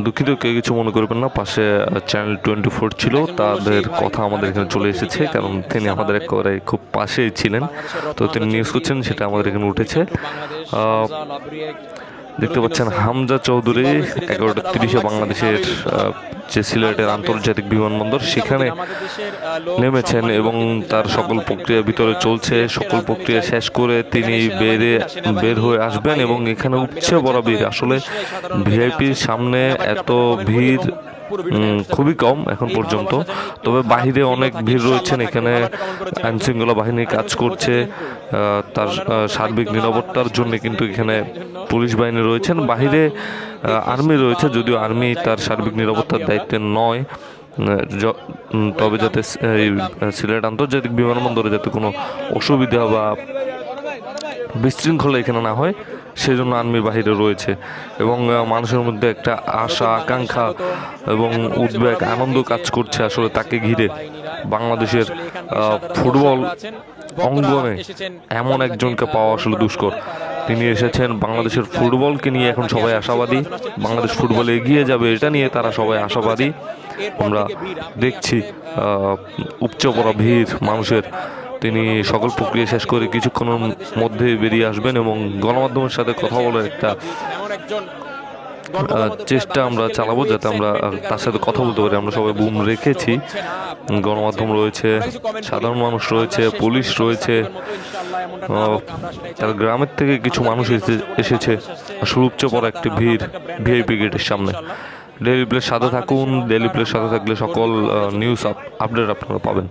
দুঃখিত, কেউ কিছু মনে করবেন না। পাশে চ্যানেল 24 ছিল, তাদের কথা আমাদের এখানে চলে এসেছে, কারণ তিনি আমাদের একেবারে খুব পাশেই ছিলেন। তো তিনি নিউজ করছেন, সেটা আমাদের এখানে উঠেছে। দেখতে পাচ্ছেন হামজা চৌধুরী 11:30 বাংলাদেশের যে সিলেটের আন্তর্জাতিক বিমানবন্দর সেখানে নেমেছেন এবং তার সকল প্রক্রিয়া ভিতরে চলছে। সকল প্রক্রিয়া শেষ করে তিনি বের হয়ে আসবেন এবং এখানে উপচে পড়া ভিড়। আসলে ভিআইপির সামনে এত ভিড় খুবই কম এখন পর্যন্ত, তবে বাহিরে অনেক ভিড় রয়েছেন। এখানে আইনশৃঙ্খলা বাহিনী কাজ করছে, তার সার্বিক নিরাপত্তার জন্য কিন্তু এখানে পুলিশ বাহিনী রয়েছেন। বাহিরে আর্মি রয়েছে, যদিও আর্মি তার সার্বিক নিরাপত্তার দায়িত্বে নয়। তবে যাতে সিলেট আন্তর্জাতিক বিমানবন্দরে যাতে কোনো অসুবিধা বা বিশৃঙ্খলা এখানে না হয়, সেজন্য আর্মি বাহিরে রয়েছে। এবং মানুষের মধ্যে একটা আশা, আকাঙ্ক্ষা এবং উদ্বেগ, আনন্দ কাজ করছে আসলে তাকে ঘিরে। বাংলাদেশের ফুটবল অঙ্গনে এমন একজনকে পাওয়া আসলে দুষ্কর। তিনি এসেছেন, বাংলাদেশের ফুটবলকে নিয়ে এখন সবাই আশাবাদী। বাংলাদেশ ফুটবলে এগিয়ে যাবে, এটা নিয়ে তারা সবাই আশাবাদী। আমরা দেখছি উপচে পড়া ভিড় মানুষের। তিনি সকল প্রক্রিয়া শেষ করে কিছুক্ষণের মধ্যে বেরিয়ে আসবেন এবং গণমাধ্যমের সাথে কথা বলার একটা চেষ্টা আমরা চালাবো, যাতে আমরা তার সাথে কথা বলতে পারি। আমরা সবাই বুম রেখেছি, গণমাধ্যম রয়েছে, সাধারণ মানুষ রয়েছে, পুলিশ রয়েছে। তার গ্রামের থেকে কিছু মানুষ এসেছে। আসলে উপচে পড়া একটি ভিড় ভিআইপি গেটের সামনে। ডেইলি প্লের সাথে থাকুন। ডেইলি প্লের সাথে থাকলে সকল নিউজ আপডেট আপনারা পাবেন।